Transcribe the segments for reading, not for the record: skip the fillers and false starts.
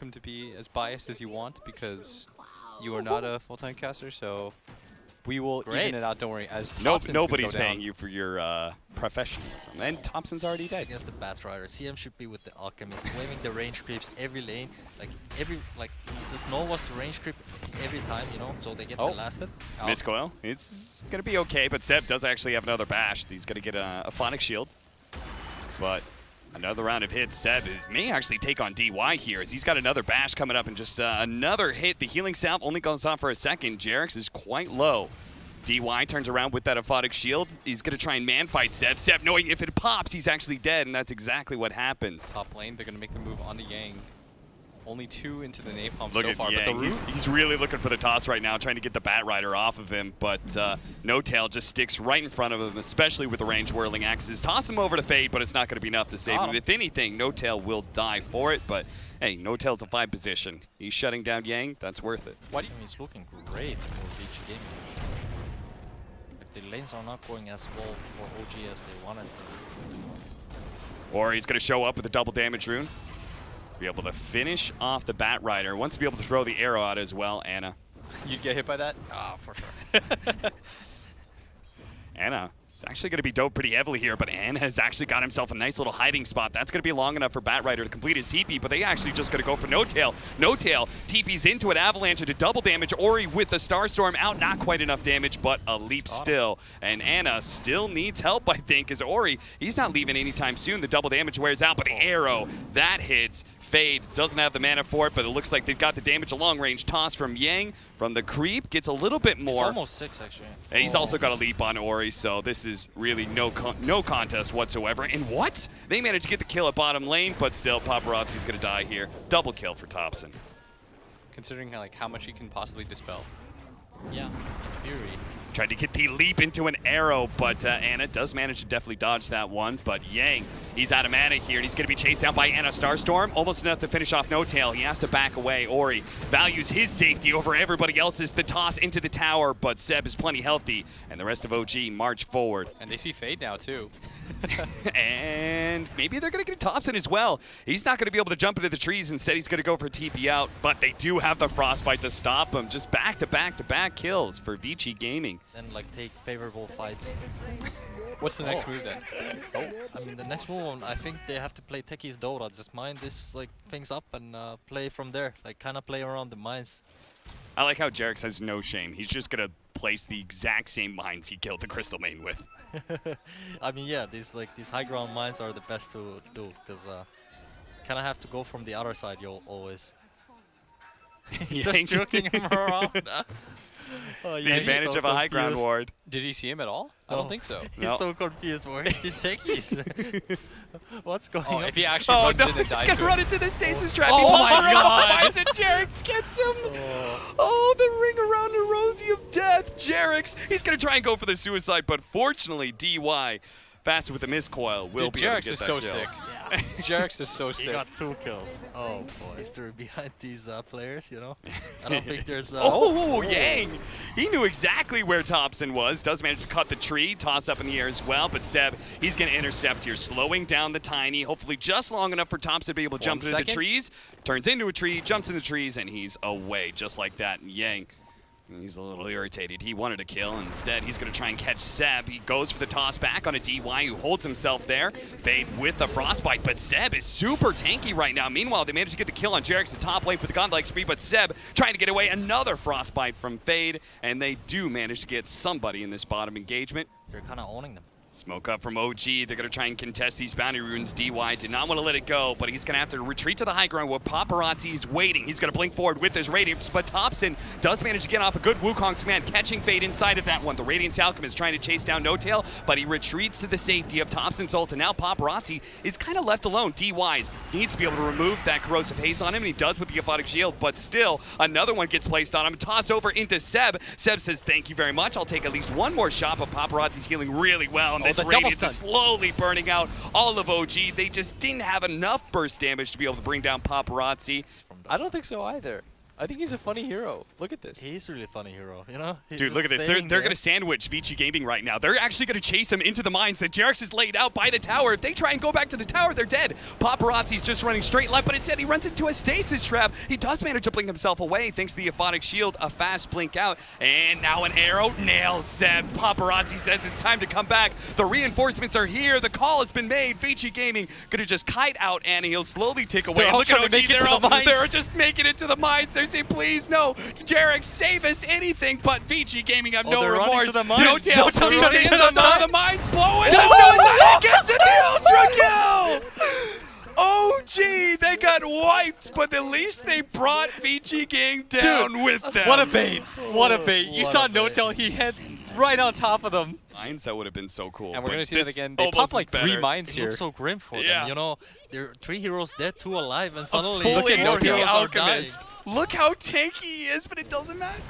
welcome to be as biased as you want because you are not a full-time caster, so we will even it out, don't worry. As nobody's paying you for your professionalism, and Thompson's already dead. Against the Batrider, CM should be with the Alchemist, waving the range creeps every lane, just know what's the range creep every time, you know, so they get blasted. Miscoil, it's gonna be okay, but Seb does actually have another bash. He's gonna get a Phonic Shield, but another round of hits. Seb may actually take on DY here as he's got another bash coming up and just another hit. The healing salve only goes on for a second. Jerix is quite low. DY turns around with that Aphotic Shield. He's going to try and man-fight Seb. Seb, knowing if it pops, he's actually dead, and that's exactly what happens. Top lane, they're going to make the move on the Yang. Only 2 into the napalm Look so at far, Yang. but the he's really looking for the toss right now, trying to get the Batrider off of him, but No Tail just sticks right in front of him, especially with the range whirling axes. Toss him over to Fade, but it's not going to be enough to save him. If anything, No Tail will die for it, but hey, No Tail's a 5 position. He's shutting down Yang. That's worth it. He's looking great for VG Gaming. If the lanes are not going as well for OG as they wanted them. Or he's going to show up with a double damage rune. Be able to finish off the Batrider. Wants to be able to throw the arrow out as well, Anna. You'd get hit by that? Ah, for sure. Anna is actually going to be doped pretty heavily here, but Anna has actually got himself a nice little hiding spot. That's going to be long enough for Batrider to complete his TP, but they actually just going to go for No Tail. No Tail TP's into an Avalanche into double damage. Ori with the Starstorm out, not quite enough damage, but a leap still. And Anna still needs help, I think, as Ori, he's not leaving anytime soon. The double damage wears out, but the arrow, that hits. Fade doesn't have the mana for it, but it looks like they've got the damage. A long-range toss from Yang. From the creep, gets a little bit more. He's almost 6, actually. And he's also got a leap on Ori, so this is really no contest whatsoever. And what? They managed to get the kill at bottom lane, but still, Paparazzi's going to die here. Double kill for Thompson. Considering how much he can possibly dispel. Yeah, in theory. Tried to get the leap into an arrow, but Anna does manage to definitely dodge that one. But Yang, he's out of mana here, and he's going to be chased down by Anna Starstorm. Almost enough to finish off No Tail. He has to back away. Ori values his safety over everybody else's. The toss into the tower, but Seb is plenty healthy, and the rest of OG march forward. And they see Fade now, too. And maybe they're going to get Thompson as well. He's not going to be able to jump into the trees. Instead, he's going to go for TP out, but they do have the Frostbite to stop him. Just back-to-back-to-back kills for Vici Gaming. Then, take favorable fights. What's the next move, then? I mean, the next move, I think they have to play Techies Dota. Just mine this, things up and play from there. Kind of play around the mines. I like how Jerix has no shame. He's just going to place the exact same mines he killed the Crystal Main with. I mean, yeah, these high ground mines are the best to do because kind of have to go from the other side. You'll always just joking him around. The advantage of a high ground ward. Did he see him at all? I don't think so. He's so confused. Where is these techies? What's going on? If he actually runs in and dies he's gonna run into the stasis trap. Oh my god! And Jerix gets him. Oh, the ring around the Rosie of Death. Jerix, he's gonna try and go for the suicide, but fortunately, DY, faster with the miscoil, will be able to get that kill. Sick. Jerix is so sick. He got 2 kills. Oh boy, history behind these players, you know. I don't think there's. Yang! He knew exactly where Thompson was. Does manage to cut the tree, toss up in the air as well. But Seb, he's going to intercept here, slowing down the Tiny. Hopefully, just long enough for Thompson to be able to jump into the trees. Turns into a tree, jumps in the trees, and he's away just like that. And Yang, he's a little irritated. He wanted a kill. Instead, he's going to try and catch Seb. He goes for the toss back on a DY who holds himself there. Fade with the Frostbite, but Seb is super tanky right now. Meanwhile, they managed to get the kill on Jerix, the top lane for the godlike speed, but Seb trying to get away. Another Frostbite from Fade, and they do manage to get somebody in this bottom engagement. They're kind of owning them. Smoke up from OG. They're going to try and contest these bounty runes. DY did not want to let it go, but he's going to have to retreat to the high ground where Paparazzi is waiting. He's going to blink forward with his Radiance, but Thompson does manage to get off a good Wukong's command, catching Fade inside of that one. The Radiance Alchemist trying to chase down No Tail, but he retreats to the safety of Thompson's ult, and now Paparazzi is kind of left alone. DY needs to be able to remove that corrosive haze on him, and he does with the Aphotic Shield, but still, another one gets placed on him, tossed over into Seb. Seb says, thank you very much. I'll take at least one more shot, but Paparazzi's healing really well, and this Radiance is slowly burning out all of OG. They just didn't have enough burst damage to be able to bring down Paparazzi. I don't think so either. I think he's a funny hero. Look at this. He's really a funny hero, you know? He's Dude, look at this. They're going to sandwich Vici Gaming right now. They're actually going to chase him into the mines that Jarex is laid out by the tower. If they try and go back to the tower, they're dead. Paparazzi's just running straight left, but instead he runs into a stasis trap. He does manage to blink himself away thanks to the Aphotic Shield. A fast blink out, and now an arrow nails Seb. Paparazzi says it's time to come back. The reinforcements are here. The call has been made. Vici Gaming going to just kite out, and he'll slowly take away. They're all Look at trying to make it to the mines. They're just making it to the mines. They're saying, please, no. Jarex, save us, anything, but Vici Gaming have no remorse. No tail. He's in on top of the mines, blowing. He gets in the ultra kill. OG, they got wiped, but at least they brought Vici Gang down with them. What a bait. What a bait. You saw No-Tail, he hit right on top of them. Mines, that would have been so cool. And we're going to see that again. They popped like 3 mines here. It looks so grim for them, you know? There are 3 heroes dead, 2 alive, and suddenly look at No-Tail Alchemist. Look how tanky he is, but it doesn't matter.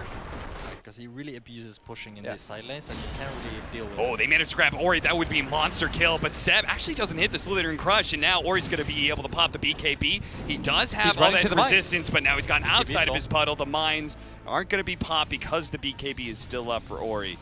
Because he really abuses pushing in these side lanes, and you can't really deal with it. Oh, they managed to grab Ori. That would be monster kill, but Seb actually doesn't hit the Slither and Crush, and now Ori's going to be able to pop the BKB. He does have all that resistance, but now he's gotten outside of his puddle. The mines aren't going to be popped because the BKB is still up for Ori.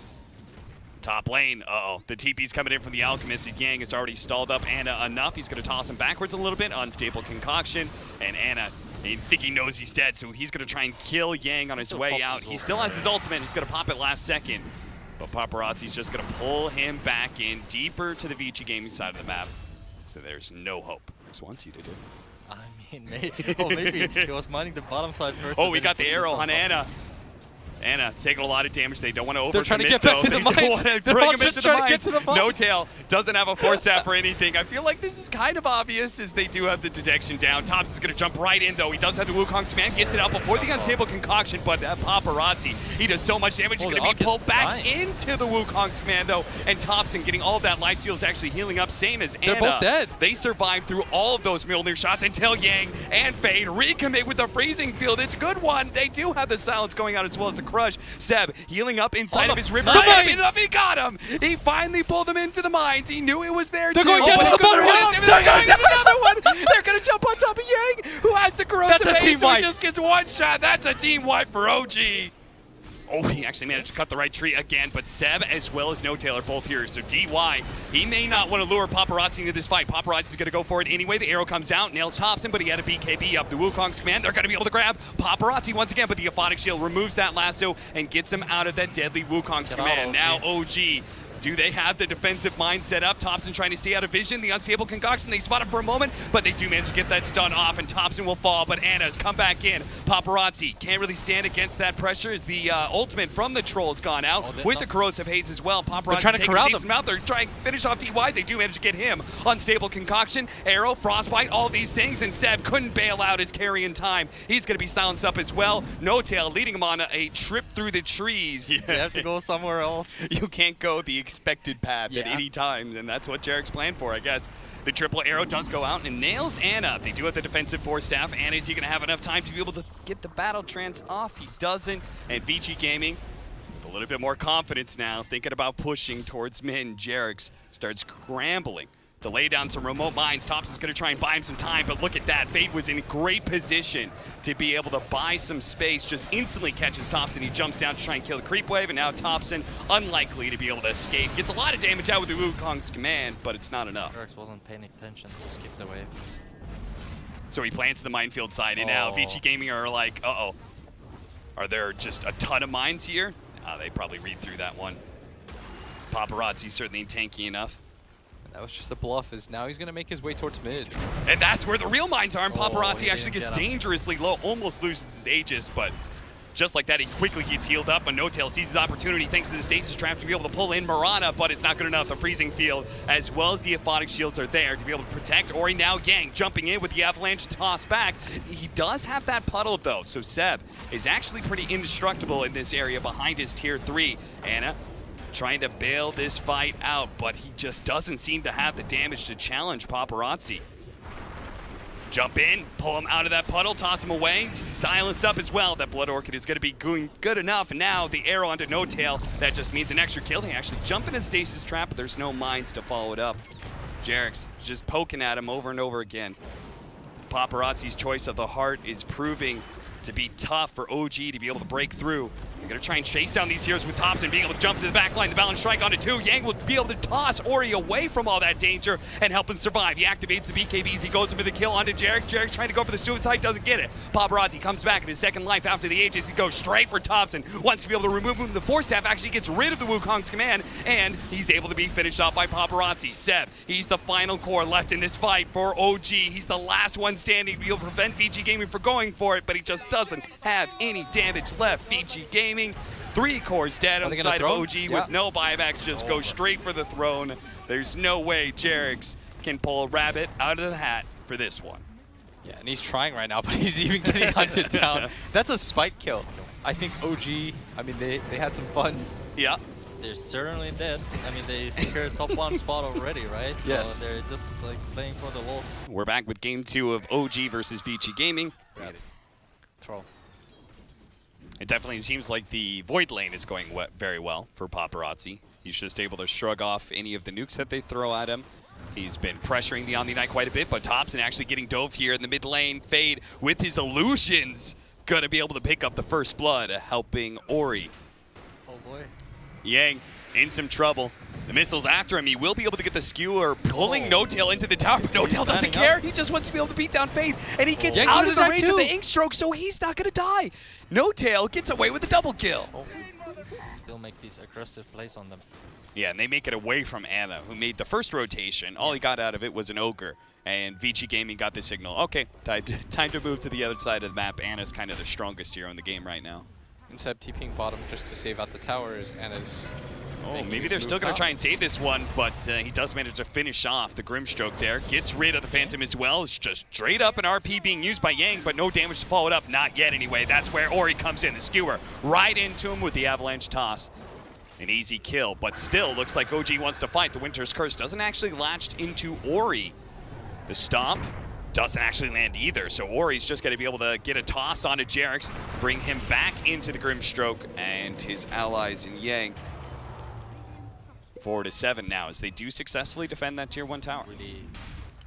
Top lane, the TP's coming in from the Alchemist. Yang is already stalled up Ana enough. He's going to toss him backwards a little bit. Unstable concoction, and Ana, I think he knows he's dead, so he's going to try and kill Yang on his way out. He still has his ultimate. He's going to pop it last second. But Paparazzi's just going to pull him back in deeper to the Vici Gaming side of the map. So there's no hope. Just wants you to do. I mean, maybe he was mining the bottom side first. Oh, we got the arrow on Ana. Ana taking a lot of damage. They don't want to overcommit. They're trying to get back to the mines. They're all just trying to get to the mines. No-Tail doesn't have a force staff or anything. I feel like this is kind of obvious as they do have the detection down. Tops is going to jump right in, though. He does have the Wukong's command. Gets it out before the unstable concoction, but Paparazzi, he does so much damage. He's going to be pulled back into the Wukong's command, though. And Thompson getting all of that life steal is actually healing up, same as Ana. They're both dead. They survived through all of those Mjolnir shots until Yang and Fade recommit with the freezing field. It's a good one. They do have the silence going out as well as the crush. Seb healing up inside of his river. He got him. He finally pulled him into the mines. He knew it was there. They're going to get another one. They're going to get another one. They're going to jump on top of Yang, who has the corrosive haze, so he just gets one shot. That's a team wipe for OG. Oh, he actually managed to cut the right tree again, but Seb as well as No-Tail are both here. So DY, he may not want to lure Paparazzi into this fight. Paparazzi's going to go for it anyway. The arrow comes out, nails Thompson, but he had a BKB up. The Wukong's command, they're going to be able to grab Paparazzi once again, but the Aphotic Shield removes that lasso and gets him out of that deadly Wukong's command. Now OG. Do they have the defensive mind set up? Thompson trying to stay out of vision. The unstable concoction, they spot him for a moment, but they do manage to get that stun off, and Thompson will fall, but Ana's come back in. Paparazzi can't really stand against that pressure as the ultimate from the troll has gone out with the corrosive haze as well. Paparazzi trying to corral them. Out. They're trying to finish off DY. They do manage to get him. Unstable concoction, arrow, frostbite, all these things, and Seb couldn't bail out his carry in time. He's going to be silenced up as well. No-Tail leading him on a trip through the trees. You have to go somewhere else. You can't go the expected path at any time, and that's what Jarek's planned for, I guess. The triple arrow does go out and nails Ana. They do have the defensive force staff. Ana, is he going to have enough time to be able to get the battle trance off? He doesn't, and Vici Gaming, with a little bit more confidence now, thinking about pushing towards Min. Jarek's starts scrambling to lay down some remote mines. Thompson's going to try and buy him some time, but look at that. Fade was in great position to be able to buy some space. Just instantly catches Thompson. He jumps down to try and kill the creep wave, and now Thompson, unlikely to be able to escape. Gets a lot of damage out with the Wukong's command, but it's not enough. Jarex wasn't paying attention, so skipped the wave. So he plants the minefield side, and now Vici Gaming are like, uh-oh. Are there just a ton of mines here? They probably read through that one. Paparazzi's certainly tanky enough. That was just a bluff, as now he's going to make his way towards mid. And that's where the real mines are, and Paparazzi actually gets dangerously low, almost loses his Aegis, but just like that, he quickly gets healed up, but No-Tail sees his opportunity thanks to the stasis trap to be able to pull in Mirana, but it's not good enough. The freezing field, as well as the Aphotic Shields are there to be able to protect Ori. Now Yang jumping in with the avalanche toss back. He does have that puddle, though, so Seb is actually pretty indestructible in this area behind his tier 3. Ana trying to bail this fight out, but he just doesn't seem to have the damage to challenge Paparazzi. Jump in, pull him out of that puddle, toss him away, silenced up as well. That Blood Orchid is going to be good enough, and now the arrow onto No-Tail. That just means an extra kill. They actually jump in a stasis trap, but there's no mines to follow it up. Jarek's just poking at him over and over again. Paparazzi's choice of the heart is proving to be tough for OG to be able to break through. They're going to try and chase down these heroes with Thompson being able to jump to the back line. The balance strike onto 2. Yang will be able to toss Ori away from all that danger and help him survive. He activates the BKBs. He goes for the kill onto Jarek. Jarek trying to go for the suicide, doesn't get it. Paparazzi comes back in his second life after the Aegis. He goes straight for Thompson. Wants to be able to remove him. The Force Staff actually gets rid of the Wukong's command, and he's able to be finished off by Paparazzi. Seb, he's the final core left in this fight for OG. He's the last one standing to be able to prevent VG Gaming from going for it, but he just doesn't have any damage left. VG Gaming, 3 cores dead on the side of OG with no buybacks, just go straight for the throne. There's no way Jarex can pull a rabbit out of the hat for this one. Yeah, and he's trying right now, but he's even getting hunted down. That's a spike kill. I think OG, I mean, they had some fun. Yeah. They're certainly dead. I mean, they secured top 1 spot already, right? Yes. So they're just like playing for the lulz. We're back with game 2 of OG versus VG Gaming. Throw. It definitely seems like the Void lane is going very well for Paparazzi. He's just able to shrug off any of the nukes that they throw at him. He's been pressuring the Omni Knight quite a bit, but Thompson actually getting dove here in the mid lane. Fade with his illusions. Gonna be able to pick up the first blood, helping Ori. Oh boy. Yang in some trouble. The missile's after him. He will be able to get the skewer, pulling No Tail into the tower, but No Tail doesn't care. He just wants to be able to beat down Fade, and he gets out of the range of the ink stroke, so he's not going to die. No Tail gets away with a double kill. Still make these aggressive plays on them. Yeah, and they make it away from Anna, who made the first rotation. All he got out of it was an Ogre, and VG Gaming got the signal. Okay, time to move to the other side of the map. Anna's kind of the strongest hero in the game right now. Instead of TPing bottom just to save out the towers, Anna's... Oh, maybe they're still going to try and save this one, but he does manage to finish off the Grimstroke there. Gets rid of the Phantom as well. It's just straight up an RP being used by Yang, but no damage to follow it up. Not yet anyway. That's where Ori comes in. The skewer right into him with the Avalanche toss. An easy kill, but still looks like OG wants to fight. The Winter's Curse doesn't actually latch into Ori. The Stomp doesn't actually land either, so Ori's just going to be able to get a toss onto Jarex, bring him back into the Grimstroke, and his allies in Yang 4-7 now, as they do successfully defend that tier 1 tower. Really,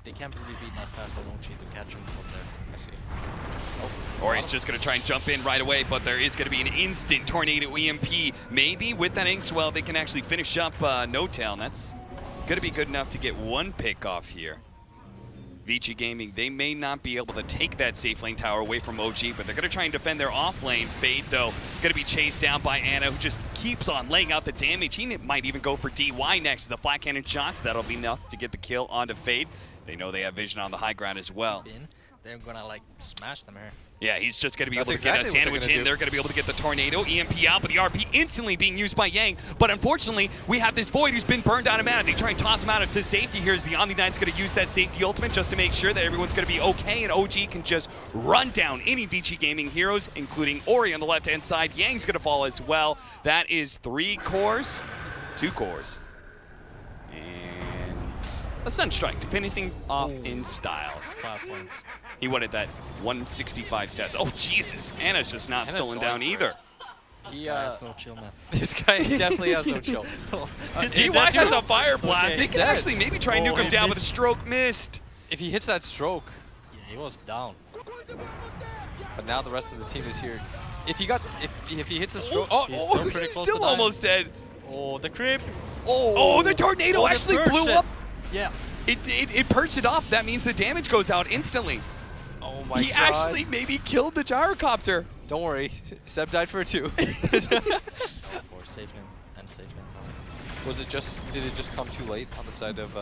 they can't really beat that fast or OG to catch him from there. I see. Ori's just going to try and jump in right away, but there is going to be an instant Tornado EMP. Maybe with that Inkswell, they can actually finish up No Tail, and that's going to be good enough to get 1 pick off here. VG Gaming, they may not be able to take that safe lane tower away from OG, but they're going to try and defend their off lane. Fade, though, going to be chased down by Anna, who just keeps on laying out the damage. He might even go for DY next. The flat cannon shots, that'll be enough to get the kill onto Fade. They know they have vision on the high ground as well. They're going to, like, smash them here. Yeah, he's just going to be able to get a sandwich in. They're going to be able to get the Tornado, EMP out, but the RP instantly being used by Yang. But unfortunately, we have this Void who's been burned out of mana. They try and toss him out to safety here as the Omni Knight's going to use that safety ultimate just to make sure that everyone's going to be okay, and OG can just run down any VG Gaming heroes, including Ori on the left-hand side. Yang's going to fall as well. That is 3 cores, 2 cores. And a Sunstrike to finish anything off in style. Style points. He wanted that 165 stats. Oh, Jesus. Anna's just not stolen down either. He has no chill, man. This guy definitely has no chill. DY has a Fire Blast. Okay. They can actually maybe try and nuke him down with a stroke missed. If he hits that stroke, Yeah, he was down. but now the rest of the team is here. If he hits a stroke, He's pretty he's close still to dying. almost dead. Oh, the creep. Oh, the Tornado actually blew up. Yeah. It perched it off. That means the damage goes out instantly. oh my He god! actually maybe killed the gyrocopter. Don't worry, Seb died for it too. Or safe lane and safe lane. Did it just come too late on the side of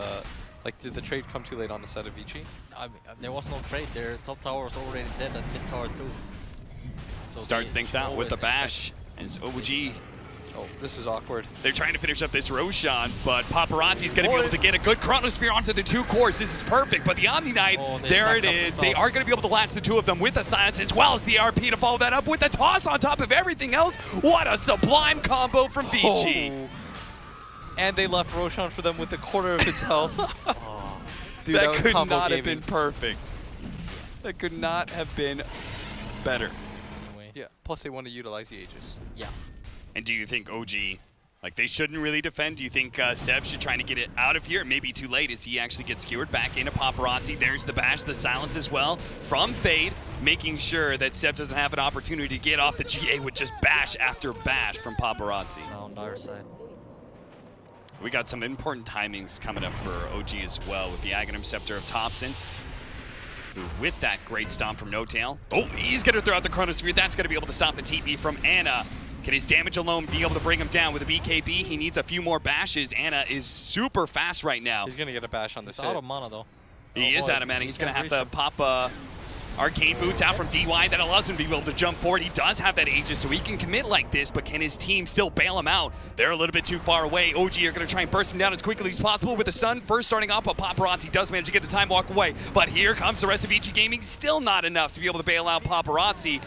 like did the trade come too late on the side of VG? I mean, there was no trade. Their top tower was already dead and mid tower too. So Starts things out with the bash. As OG, Oh, this is awkward. they're trying to finish up this Roshan, but Paparazzi's going to be able to get a good Chronosphere onto the 2 cores. This is perfect, but the Omni Knight, there it is. They are going to be able to latch the 2 of them with a silence, as well as the RP to follow that up with a toss on top of everything else. What a sublime combo from VG. Oh. And they left Roshan for them with a quarter of its health. Dude, that was could combo not have gaming. been perfect. That could not have been better. Anyway. Yeah, plus they want to utilize the Aegis. Yeah. And do you think OG Like, they shouldn't really defend. Do you think Seb should try to get it out of here? It may be too late as he actually gets skewered back into Paparazzi. There's the bash, the silence as well from Fade, making sure that Seb doesn't have an opportunity to get off the GA with just bash after bash from Paparazzi. Now on our side. We got some important timings coming up for OG as well with the Aghanim Scepter of Thompson. Who, with that great stomp from No Tail. Oh, he's going to throw out the Chronosphere. That's going to be able to stop the TP from Ana. Can his damage alone be able to bring him down with a BKB? He needs a few more bashes. Ana is super fast right now. He's going to get a bash on this hit. He's out of mana, though. He is out of mana. He's going to have to pop Arcane Boots out from DY. That allows him to be able to jump forward. He does have that Aegis, so he can commit like this, but can his team still bail him out? They're a little bit too far away. OG are going to try and burst him down as quickly as possible with a stun. First starting off, but Paparazzi does manage to get the time walk away. But here comes the rest of VG Gaming. Still not enough to be able to bail out Paparazzi.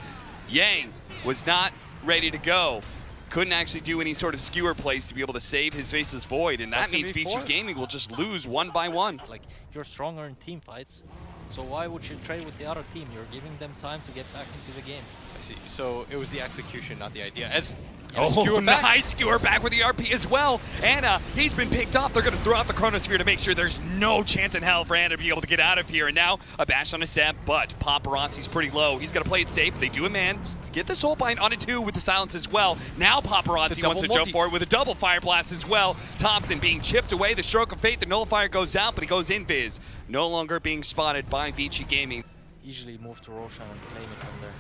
Yang was not ready to go. Couldn't actually do any sort of skewer plays to be able to save his Faceless Void, and that means VG Gaming will just lose one by one. Like, you're stronger in team fights, so why would you trade with the other team? You're giving them time to get back into the game. I see. So it was the execution, not the idea. As skewer back. Nice skewer back with the RP as well. Ana, he's been picked off. They're going to throw out the Chronosphere to make sure there's no chance in hell for Ana to be able to get out of here. And now a bash on a Seb, but Paparazzi's pretty low. He's going to play it safe. They do a man. Get the Soulbind on a 2 with the silence as well. Now Paparazzi wants to jump forward with a double Fire Blast as well. Thompson being chipped away. The Stroke of Fate, the Nullifier goes out, but he goes invis. No longer being spotted by VG Gaming. Easily move to Roshan and claim it from there.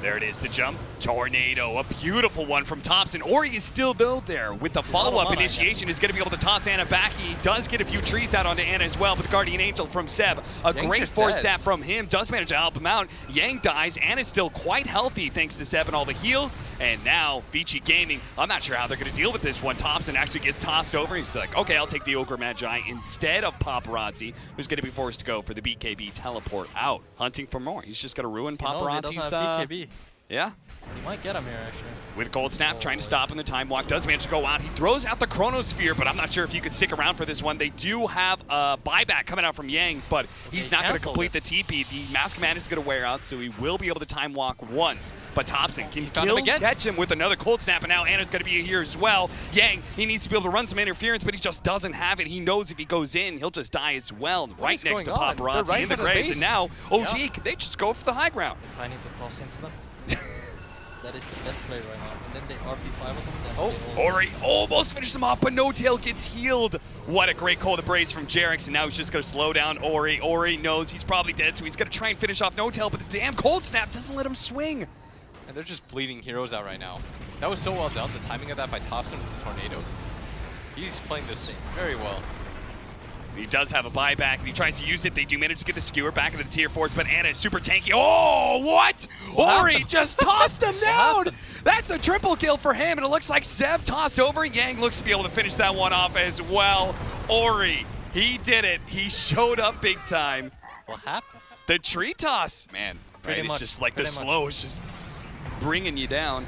There it is, the jump. Tornado, a beautiful one from Thompson. Ori is still there with the follow-up initiation. Is going to be able to toss Ana back. He does get a few trees out onto Ana as well, but the Guardian Angel from Seb. A great force stat from him. Does manage to help him out. Yang dies. Ana's still quite healthy thanks to Seb and all the heals. And now, VG Gaming, I'm not sure how they're going to deal with this one. Thompson actually gets tossed over. He's like, okay, I'll take the Ogre Magi instead of Paparazzi, who's going to be forced to go for the BKB teleport out. Hunting for more. He's just going to ruin Paparazzi's... BKB. Yeah. He might get him here, actually. With Cold Snap trying to stop him, the Time Walk does manage to go out. He throws out the Chronosphere, but I'm not sure if you could stick around for this one. They do have a buyback coming out from Yang, but he's not going to complete the TP. The Mask Man is going to wear out, so he will be able to Time Walk once. But Thompson can catch him with another Cold Snap, and now Ana's going to be here as well. Yang, he needs to be able to run some interference, but he just doesn't have it. He knows if he goes in, he'll just die as well. Right next to Paparazzi in the graves, and now OG, they just go for the high ground. I need to toss into them. That is the best play right now. And then they RP5 of them. Oh, Ori almost finished him off, but No Tail gets healed. What a great cold embrace from Jerix, and now he's just going to slow down Ori. Ori knows he's probably dead, so he's going to try and finish off No Tail, but the damn Cold Snap doesn't let him swing. And they're just bleeding heroes out right now. That was so well done, the timing of that by Thompson with the Tornado. He's playing this very well. He does have a buyback, and he tries to use it. They do manage to get the skewer back into the tier 4s, but Ana is super tanky. Oh, what? Ori just tossed him down. That's a triple kill for him, and it looks like Seb tossed over. Yang looks to be able to finish that one off as well. Ori, he did it. He showed up big time. What happened? The tree toss. Man, right? It's just like the slow is just bringing you down.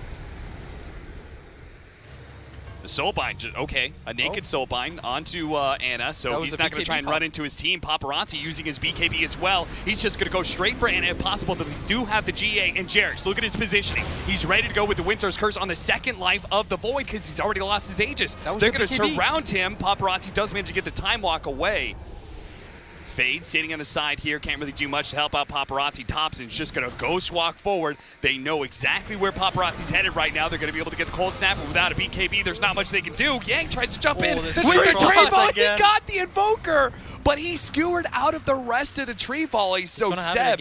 The Soulbind, okay, a naked Soulbind onto Ana, so he's not going to try and run into his team. Paparazzi using his BKB as well. He's just going to go straight for Ana if possible, but we do have the GA and Jerix. Look at his positioning. He's ready to go with the Winter's Curse on the second life of the Void because he's already lost his Aegis. They're going to surround him. Paparazzi does manage to get the Time Walk away. Fade sitting on the side here, can't really do much to help out Paparazzi. Thompson's just going to ghost walk forward. They know exactly where Paparazzi's headed right now. They're going to be able to get the Cold Snap, but without a BKB, there's not much they can do. Yang tries to jump in with the tree fall. He got the Invoker, but he skewered out of the rest of the tree volley. So Seb,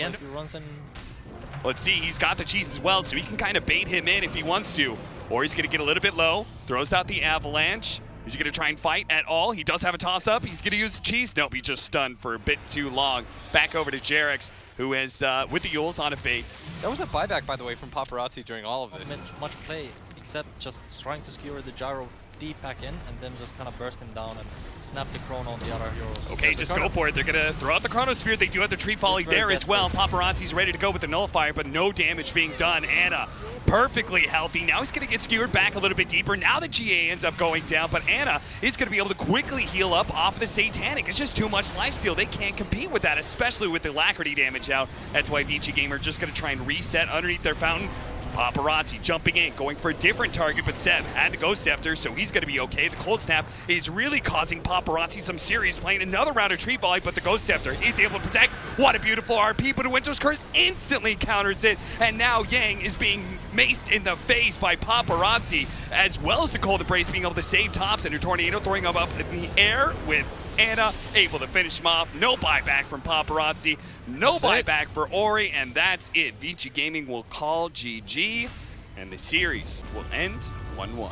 let's see, he's got the cheese as well, so he can kind of bait him in if he wants to. Or he's going to get a little bit low, throws out the Avalanche. Is he going to try and fight at all? He does have a toss-up. He's going to use the cheese. Nope, he just stunned for a bit too long. Back over to Jerix, who is with the Yules on a Fate. That was a buyback, by the way, from Paparazzi during all of this. Not much play, except just trying to skewer the gyro deep back in, and then just kind of burst him down and snap the Chrono on the other hero. Okay, just go for it. They're going to throw out the Chronosphere. They do have the Tree Volley there as well. Paparazzi's ready to go with the Nullifier, but no damage being done. Ana perfectly healthy. Now he's going to get skewered back a little bit deeper. Now the GA ends up going down, but Ana is going to be able to quickly heal up off of the Satanic. It's just too much lifesteal. They can't compete with that, especially with the Alacrity damage out. That's why VG Gamer just going to try and reset underneath their fountain. Paparazzi jumping in, going for a different target, but Seb had the Ghost Scepter, so he's going to be okay. The Cold Snap is really causing Paparazzi some serious pain. Another round of Tree Volley, but the Ghost Scepter is able to protect. What a beautiful RP, but a Winter's Curse instantly counters it, and now Yang is being maced in the face by Paparazzi, as well as the Cold Embrace being able to save Tops, and her Tornado throwing him up in the air with Anna able to finish him off. No buyback from Paparazzi, no buyback for Ori, and that's it. Vici Gaming will call GG, and the series will end 1-1.